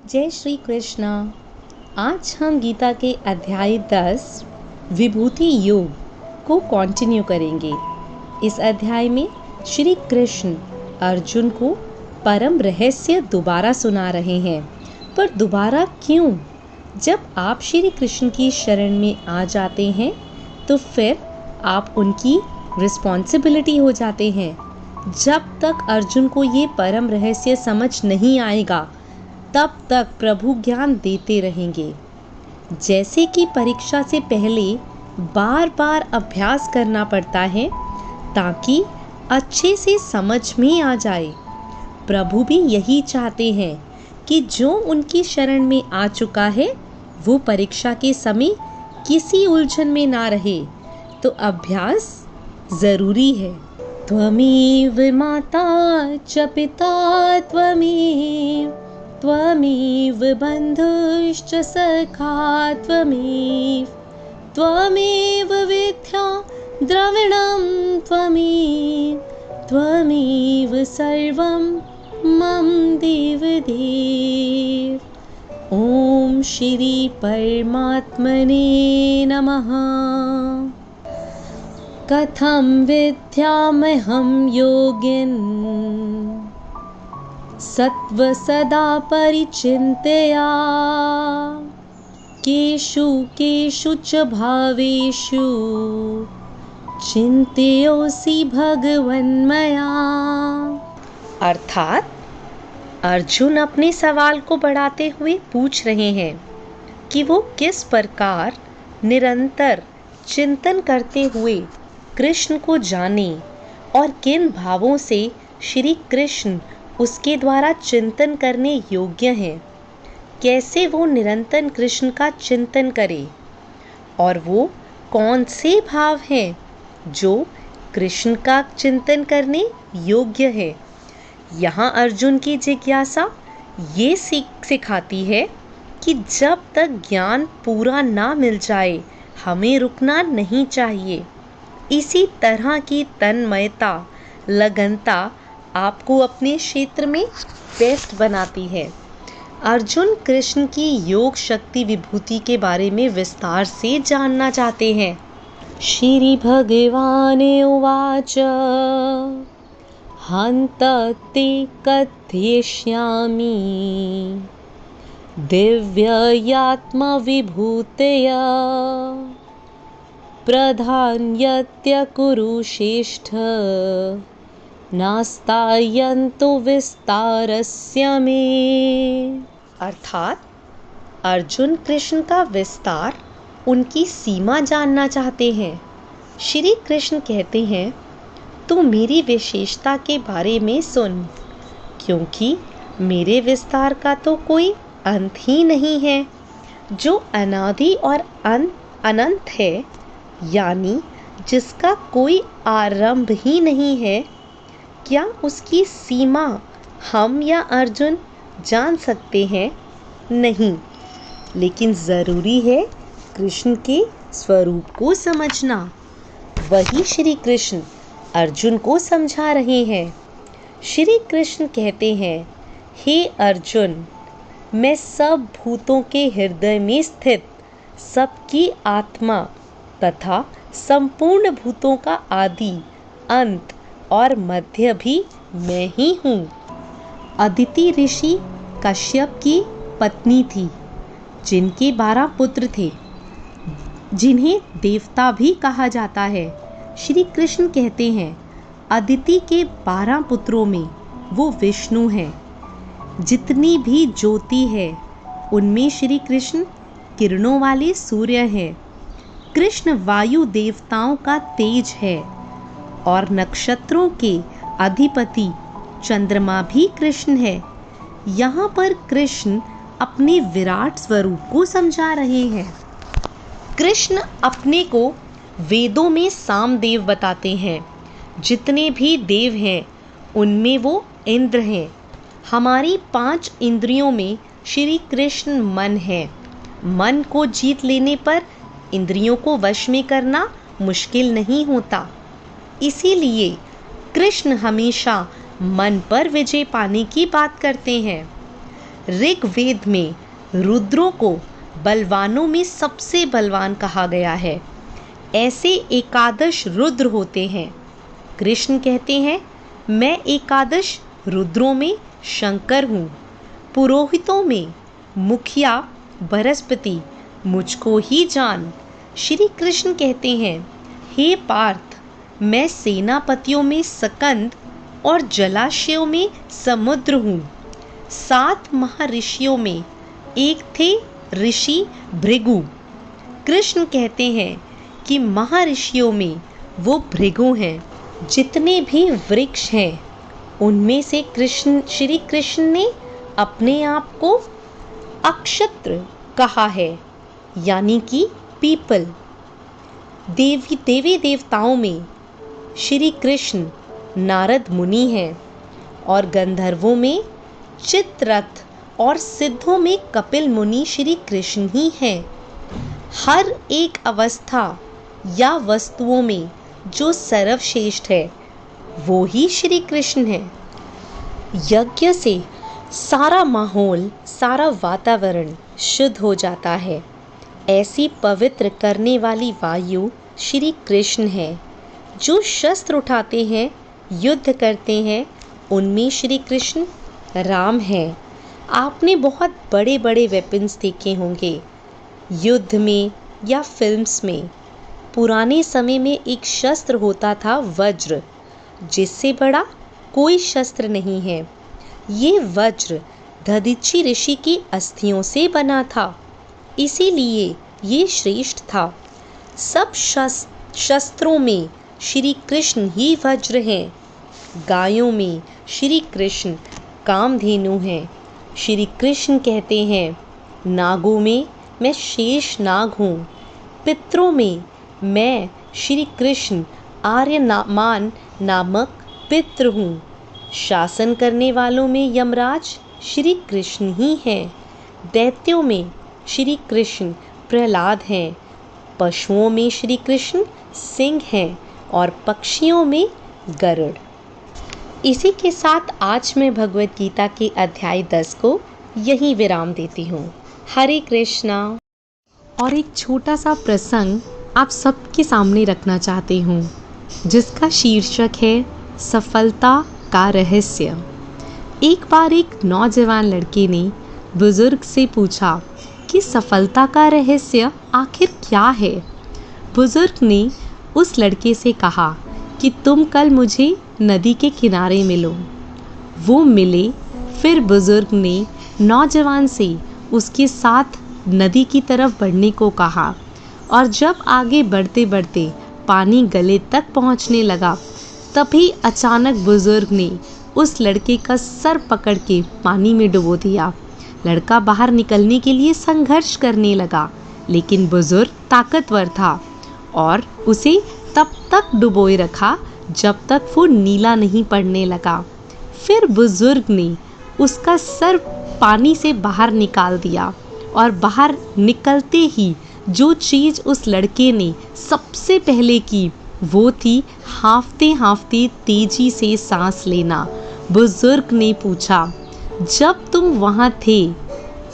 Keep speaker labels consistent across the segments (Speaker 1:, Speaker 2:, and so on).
Speaker 1: जय श्री कृष्णा। आज हम गीता के अध्याय 10 विभूति योग को कंटिन्यू करेंगे। इस अध्याय में श्री कृष्ण अर्जुन को परम रहस्य दोबारा सुना रहे हैं। पर दोबारा क्यों? जब आप श्री कृष्ण की शरण में आ जाते हैं तो फिर आप उनकी रिस्पॉन्सिबिलिटी हो जाते हैं। जब तक अर्जुन को ये परम रहस्य समझ नहीं आएगा तब तक प्रभु ज्ञान देते रहेंगे। जैसे कि परीक्षा से पहले बार बार अभ्यास करना पड़ता है ताकि अच्छे से समझ में आ जाए, प्रभु भी यही चाहते हैं कि जो उनकी शरण में आ चुका है वो परीक्षा के समय किसी उलझन में ना रहे। तो अभ्यास ज़रूरी है। त्वमेव माता च पिता त्वमेव बन्धुश्च सखा त्वमेव विद्या द्रविणं त्वमेव सर्वं मम देवदेव। ॐ श्री परमात्मने नमः। कथं विद्यामहं योगिन् सत्त्वसदा परिचिन्तया केषु केषु च भावेषु चिन्तयोऽसि भगवन्मया। अर्थात अर्जुन अपने सवाल को बढ़ाते हुए पूछ रहे हैं कि वो किस प्रकार निरंतर चिंतन करते हुए कृष्ण को जाने और किन भावों से श्री कृष्ण उसके द्वारा चिंतन करने योग्य हैं। कैसे वो निरंतर कृष्ण का चिंतन करे और वो कौन से भाव हैं जो कृष्ण का चिंतन करने योग्य है। यहाँ अर्जुन की जिज्ञासा ये सिखाती है कि जब तक ज्ञान पूरा ना मिल जाए हमें रुकना नहीं चाहिए। इसी तरह की तन्मयता, लगनता आपको अपने क्षेत्र में बेस्ट बनाती है। अर्जुन कृष्ण की योग शक्ति विभूति के बारे में विस्तार से जानना चाहते हैं। श्री भगवान उवाच हन्त ते कथयिष्यामि दिव्ययात्मविभूतया प्रधान्यत्य कुरुश्रेष्ठ नास्तायन्तो विस्तारस्य मे। अर्थात अर्जुन कृष्ण का विस्तार, उनकी सीमा जानना चाहते हैं। श्री कृष्ण कहते हैं तू मेरी विशेषता के बारे में सुन, क्योंकि मेरे विस्तार का तो कोई अंत ही नहीं है। जो अनादि और अनंत है, यानी जिसका कोई आरंभ ही नहीं है, क्या उसकी सीमा हम या अर्जुन जान सकते हैं? नहीं, लेकिन ज़रूरी है कृष्ण के स्वरूप को समझना। वही श्री कृष्ण अर्जुन को समझा रहे हैं। श्री कृष्ण कहते हैं, हे अर्जुन, मैं सब भूतों के हृदय में स्थित सबकी आत्मा तथा संपूर्ण भूतों का आदि, अंत और मध्य भी मैं ही हूँ। अदिति ऋषि कश्यप की पत्नी थी, जिनके 12 पुत्र थे, जिन्हें देवता भी कहा जाता है। श्री कृष्ण कहते हैं अदिति के 12 पुत्रों में वो विष्णु हैं। जितनी भी ज्योति है उनमें श्री कृष्ण किरणों वाले सूर्य हैं। कृष्ण वायु देवताओं का तेज है और नक्षत्रों के अधिपति चंद्रमा भी कृष्ण है। यहाँ पर कृष्ण अपने विराट स्वरूप को समझा रहे हैं। कृष्ण अपने को वेदों में सामदेव बताते हैं। जितने भी देव हैं उनमें वो इंद्र हैं। हमारी 5 इंद्रियों में श्री कृष्ण मन है। मन को जीत लेने पर इंद्रियों को वश में करना मुश्किल नहीं होता। इसीलिए कृष्ण हमेशा मन पर विजय पाने की बात करते हैं। ऋग्वेद में रुद्रों को बलवानों में सबसे बलवान कहा गया है। ऐसे एकादश रुद्र होते हैं। कृष्ण कहते हैं, मैं एकादश रुद्रों में शंकर हूँ। पुरोहितों में मुखिया बृहस्पति मुझको ही जान। श्री कृष्ण कहते हैं, हे पार्थ, मैं सेनापतियों में सकंद और जलाशयों में समुद्र हूँ। 7 महर्षियों में एक थे ऋषि भृगु। कृष्ण कहते हैं कि महर्षियों में वो भृगु हैं। जितने भी वृक्ष हैं उनमें से श्री कृष्ण ने अपने आप को अक्षत्र कहा है, यानी कि पीपल। देवी देवताओं में श्री कृष्ण नारद मुनि हैं और गंधर्वों में चित्ररथ और सिद्धों में कपिल मुनि श्री कृष्ण ही हैं। हर एक अवस्था या वस्तुओं में जो सर्वश्रेष्ठ है वो ही श्री कृष्ण है। यज्ञ से सारा माहौल, सारा वातावरण शुद्ध हो जाता है। ऐसी पवित्र करने वाली वायु श्री कृष्ण है। जो शस्त्र उठाते हैं, युद्ध करते हैं, उनमें श्री कृष्ण राम है। आपने बहुत बड़े बड़े वेपन्स देखे होंगे युद्ध में या फिल्म्स में। पुराने समय में एक शस्त्र होता था वज्र, जिससे बड़ा कोई शस्त्र नहीं है। ये वज्र दधीचि ऋषि की अस्थियों से बना था, इसीलिए ये श्रेष्ठ था। सब शस्त्रों में श्री कृष्ण ही वज्र हैं। गायों में श्री कृष्ण कामधेनु हैं। श्री कृष्ण कहते हैं, नागों में मैं शेष नाग हूँ। पितरों में मैं श्री कृष्ण आर्यमान नामक पितृ हूँ। शासन करने वालों में यमराज श्री कृष्ण ही हैं। दैत्यों में श्री कृष्ण प्रहलाद हैं। पशुओं में श्री कृष्ण सिंह हैं और पक्षियों में गरुड़। इसी के साथ आज मैं भगवत गीता के अध्याय 10 को यहीं विराम देती हूँ। हरे कृष्णा। और एक छोटा सा प्रसंग आप सबके सामने रखना चाहती हूँ, जिसका शीर्षक है सफलता का रहस्य। एक बार एक नौजवान लड़के ने बुजुर्ग से पूछा कि सफलता का रहस्य आखिर क्या है। बुजुर्ग ने उस लड़के से कहा कि तुम कल मुझे नदी के किनारे मिलो। वो मिले। फिर बुजुर्ग ने नौजवान से उसके साथ नदी की तरफ बढ़ने को कहा और जब आगे बढ़ते बढ़ते पानी गले तक पहुंचने लगा, तभी अचानक बुजुर्ग ने उस लड़के का सर पकड़ के पानी में डुबो दिया। लड़का बाहर निकलने के लिए संघर्ष करने लगा, लेकिन बुजुर्ग ताकतवर था और उसे तब तक डुबोए रखा जब तक वो नीला नहीं पड़ने लगा। फिर बुजुर्ग ने उसका सर पानी से बाहर निकाल दिया और बाहर निकलते ही जो चीज़ उस लड़के ने सबसे पहले की वो थी हांफते हांफते तेजी से सांस लेना। बुजुर्ग ने पूछा, जब तुम वहाँ थे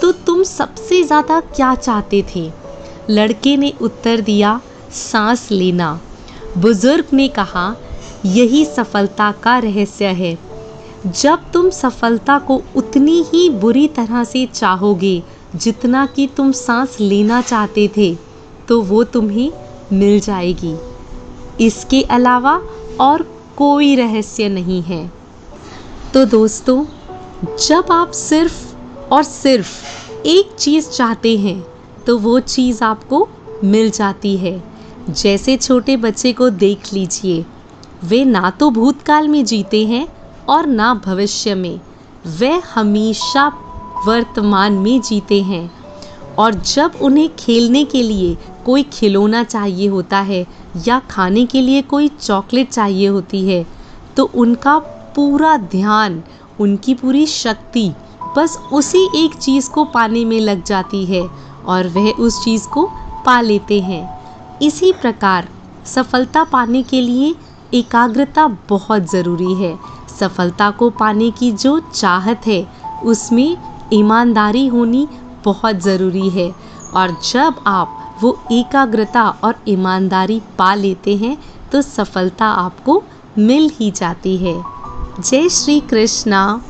Speaker 1: तो तुम सबसे ज़्यादा क्या चाहते थे? लड़के ने उत्तर दिया, सांस लेना। बुजुर्ग ने कहा, यही सफलता का रहस्य है। जब तुम सफलता को उतनी ही बुरी तरह से चाहोगे जितना कि तुम सांस लेना चाहते थे, तो वो तुम्हें मिल जाएगी। इसके अलावा और कोई रहस्य नहीं है। तो दोस्तों, जब आप सिर्फ और सिर्फ एक चीज़ चाहते हैं तो वो चीज़ आपको मिल जाती है। जैसे छोटे बच्चे को देख लीजिए, वे ना तो भूतकाल में जीते हैं और ना भविष्य में, वे हमेशा वर्तमान में जीते हैं। और जब उन्हें खेलने के लिए कोई खिलौना चाहिए होता है या खाने के लिए कोई चॉकलेट चाहिए होती है, तो उनका पूरा ध्यान, उनकी पूरी शक्ति बस उसी एक चीज़ को पाने में लग जाती है और वह उस चीज़ को पा लेते हैं। इसी प्रकार सफलता पाने के लिए एकाग्रता बहुत ज़रूरी है। सफलता को पाने की जो चाहत है, उसमें ईमानदारी होनी बहुत ज़रूरी है। और जब आप वो एकाग्रता और ईमानदारी पा लेते हैं तो सफलता आपको मिल ही जाती है। जय श्री कृष्णा।